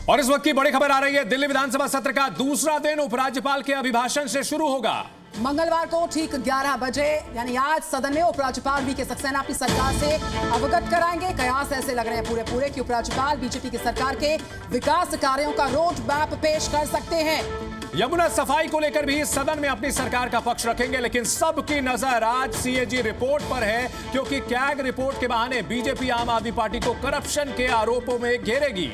और इस वक्त की बड़ी खबर आ रही है। दिल्ली विधानसभा सत्र का दूसरा दिन उपराज्यपाल के अभिभाषण से शुरू होगा। मंगलवार को ठीक 11 बजे यानी आज सदन में उपराज्यपाल वी के सक्सेना अपनी सरकार से अवगत कराएंगे। कयास ऐसे लग रहे हैं पूरे कि उपराज्यपाल बीजेपी की सरकार के विकास कार्यों का रोड मैप पेश कर सकते हैं। यमुना सफाई को लेकर भी सदन में अपनी सरकार का पक्ष रखेंगे, लेकिन सबकी नजर आज सीएजी रिपोर्ट पर है, क्योंकि कैग रिपोर्ट के बहाने बीजेपी आम आदमी पार्टी को करप्शन के आरोपों में घेरेगी।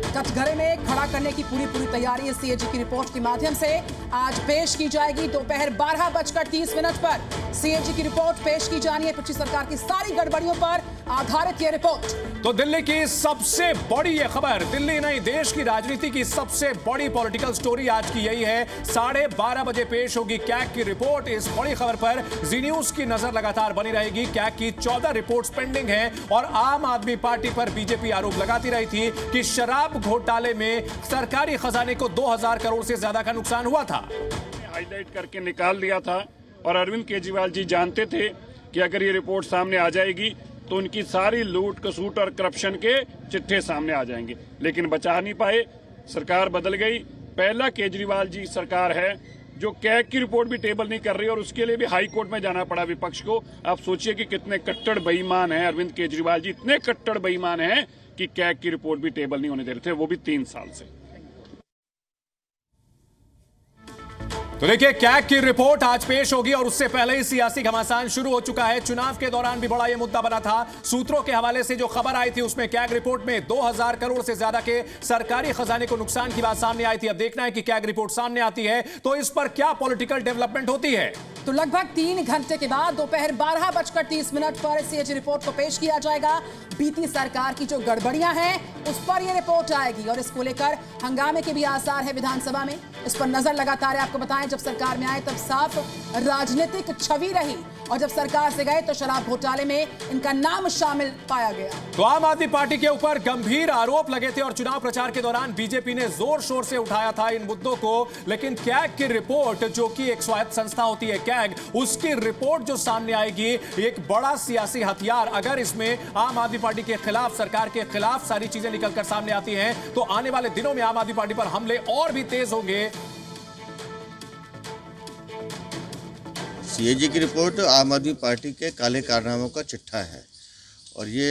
कटघरे में खड़ा करने की पूरी तैयारी सीएजी की रिपोर्ट के माध्यम से आज पेश की जाएगी। दोपहर 12:30 पर सीएजी की रिपोर्ट पेश की जानी है। पिछली सरकार की सारी गड़बड़ियों पर आधारित यह रिपोर्ट। तो दिल्ली की सबसे बड़ी यह खबर, दिल्ली नहीं देश की राजनीति की सबसे बड़ी पॉलिटिकल स्टोरी आज की यही है। 12:30 बजे पेश होगी कैग की रिपोर्ट। इस बड़ी खबर पर जी न्यूज की नजर लगातार बनी रहेगी। कैग की 14 रिपोर्ट्स पेंडिंग हैं और आम आदमी पार्टी पर बीजेपी आरोप लगाती रही थी कि शराब घोटाले में सरकारी खजाने को 2000 करोड़ से ज्यादा का नुकसान हुआ था। हाईलाइट करके निकाल दिया था और अरविंद केजरीवाल जी जानते थे कि अगर ये रिपोर्ट सामने आ जाएगी तो उनकी सारी लूट कसूट और करप्शन के चिट्ठे सामने आ जाएंगे, लेकिन बचा नहीं पाए। सरकार बदल गई। पहला केजरीवाल जी सरकार है जो कैग की रिपोर्ट भी टेबल नहीं कर रही और उसके लिए भी हाई कोर्ट में जाना पड़ा विपक्ष को। आप सोचिए कि कितने कट्टर बेईमान हैं अरविंद केजरीवाल जी, इतने कट्टर बेईमान हैं कि कैग की रिपोर्ट भी टेबल नहीं होने दे रहे थे, वो भी 3 साल से। तो देखिए, कैग की रिपोर्ट आज पेश होगी और उससे पहले ही सियासी घमासान शुरू हो चुका है। चुनाव के दौरान भी बड़ा यह मुद्दा बना था। सूत्रों के हवाले से जो खबर आई थी उसमें कैग रिपोर्ट में 2000 करोड़ से ज्यादा के सरकारी खजाने को नुकसान की बात सामने आई थी। अब देखना है कि कैग रिपोर्ट सामने आती है तो इस पर क्या पॉलिटिकल डेवलपमेंट होती है। तो लगभग 3 घंटे के बाद दोपहर 12:30 पर सीएजी रिपोर्ट को पेश किया जाएगा। बीती सरकार की जो गड़बड़ियां हैं उस पर यह रिपोर्ट आएगी और इसको लेकर हंगामे के भी आसार है विधानसभा में। इस पर नजर लगातार है। आपको बताएं, जब सरकार में आए तब साफ राजनीतिक छवि रही और जब सरकार से गए तो शराब घोटाले में इनका नाम शामिल पाया गया। तो आम आदमी पार्टी के ऊपर गंभीर आरोप लगे थे और चुनाव प्रचार के दौरान बीजेपी ने जोर शोर से उठाया था इन मुद्दों को। लेकिन कैग की रिपोर्ट, जो कि एक स्वायत्त संस्था होती है कैग, उसकी रिपोर्ट जो सामने आएगी एक बड़ा सियासी हथियार। अगर इसमें आम आदमी पार्टी के खिलाफ, सरकार के खिलाफ सारी चीजें निकलकर सामने आती हैं तो आने वाले दिनों में आम आदमी पार्टी पर हमले और भी तेज होंगे। सीएजी की रिपोर्ट आम आदमी पार्टी के काले कारनामों का चिट्ठा है और ये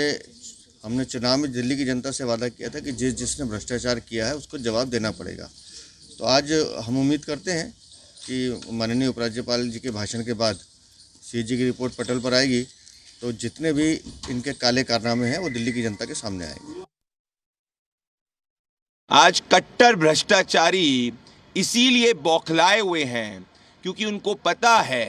हमने चुनाव में दिल्ली की जनता से वादा किया था कि जिसने भ्रष्टाचार किया है उसको जवाब देना पड़ेगा। तो आज हम उम्मीद करते हैं कि माननीय उपराज्यपाल जी के भाषण के बाद सीएजी की रिपोर्ट पटल पर आएगी तो जितने भी इनके काले कारनामे हैं वो दिल्ली की जनता के सामने आएंगे। आज कट्टर भ्रष्टाचारी इसीलिए बौखलाए हुए हैं क्योंकि उनको पता है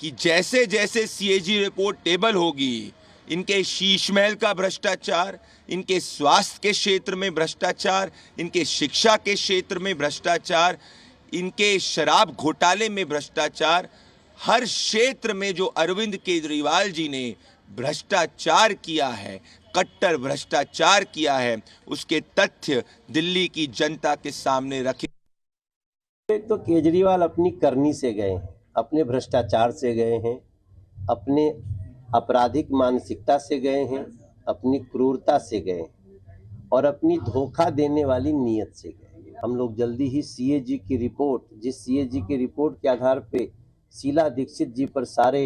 कि जैसे जैसे सीएजी रिपोर्ट टेबल होगी, इनके शीश महल का भ्रष्टाचार, इनके स्वास्थ्य के क्षेत्र में भ्रष्टाचार, इनके शिक्षा के क्षेत्र में भ्रष्टाचार, इनके शराब घोटाले में भ्रष्टाचार, हर क्षेत्र में जो अरविंद केजरीवाल जी ने भ्रष्टाचार किया है, कट्टर भ्रष्टाचार किया है, उसके तथ्य दिल्ली की जनता के सामने रखे। तो केजरीवाल अपनी करनी से गए हैं, अपने भ्रष्टाचार से गए हैं, अपने आपराधिक मानसिकता से गए हैं, अपनी क्रूरता से गए हैं और अपनी धोखा देने वाली नीयत से गए। हम लोग जल्दी ही सीएजी की रिपोर्ट, जिस सीएजी की रिपोर्ट के आधार पे शीला दीक्षित जी पर सारे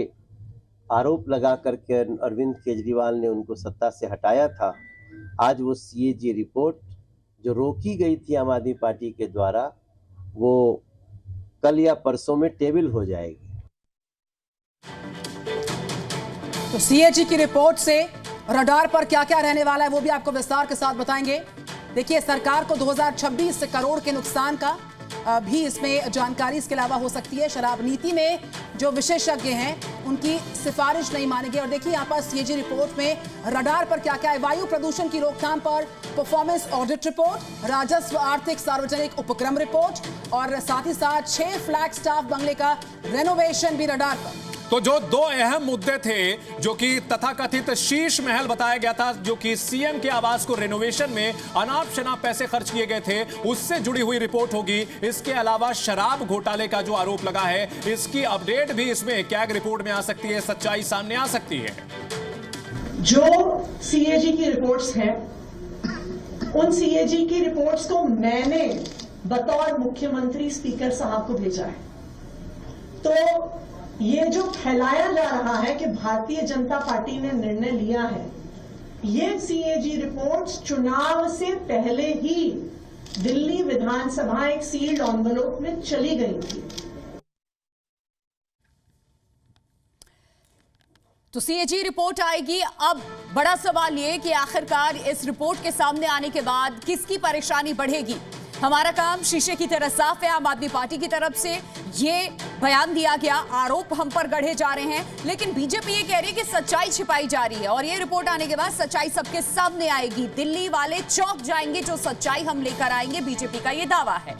आरोप लगा करके अरविंद केजरीवाल ने उनको सत्ता से हटाया था, आज वो सीएजी रिपोर्ट जो रोकी गई थी आम आदमी पार्टी के द्वारा, वो कल या परसों में टेबल हो जाएगी। तो सीएजी की रिपोर्ट से रडार पर क्या क्या रहने वाला है वो भी आपको विस्तार के साथ बताएंगे। देखिए, सरकार को 2026 करोड़ के नुकसान का भी इसमें जानकारी इसके अलावा हो सकती है। शराब नीति में जो विशेषज्ञ हैं उनकी सिफारिश नहीं मानेंगे। और देखिए यहाँ पर सीएजी रिपोर्ट में रडार पर क्या क्या है। वायु प्रदूषण की रोकथाम पर परफॉर्मेंस ऑडिट रिपोर्ट, राजस्व आर्थिक सार्वजनिक उपक्रम रिपोर्ट और साथ ही साथ 6 फ्लैग स्टाफ बंगले का रेनोवेशन भी रडार पर। तो जो 2 अहम मुद्दे थे, जो कि तथाकथित शीश महल बताया गया था, जो कि सीएम के आवास को रेनोवेशन में अनाप शनाप पैसे खर्च किए गए थे, उससे जुड़ी हुई रिपोर्ट होगी। इसके अलावा शराब घोटाले का जो आरोप लगा है, इसकी अपडेट भी इसमें कैग रिपोर्ट में आ सकती है, सच्चाई सामने आ सकती है। जो सीएजी की रिपोर्ट्स हैं उन सीएजी की रिपोर्ट्स को मैंने बतौर मुख्यमंत्री स्पीकर साहब को भेजा है। तो ये जो फैलाया जा रहा है कि भारतीय जनता पार्टी ने निर्णय लिया है, ये सीएजी रिपोर्ट्स चुनाव से पहले ही दिल्ली विधानसभा एक सील्ड एनवेलप में चली गई थी। तो सीएजी रिपोर्ट आएगी। अब बड़ा सवाल ये कि आखिरकार इस रिपोर्ट के सामने आने के बाद किसकी परेशानी बढ़ेगी। हमारा काम शीशे की तरह साफ है। आम आदमी पार्टी की तरफ से ये बयान दिया गया, आरोप हम पर गढ़े जा रहे हैं, लेकिन बीजेपी ये कह रही है कि सच्चाई छिपाई जा रही है और ये रिपोर्ट आने के बाद सच्चाई सबके सामने आएगी। दिल्ली वाले चौंक जाएंगे जो सच्चाई हम लेकर आएंगे, बीजेपी का ये दावा है।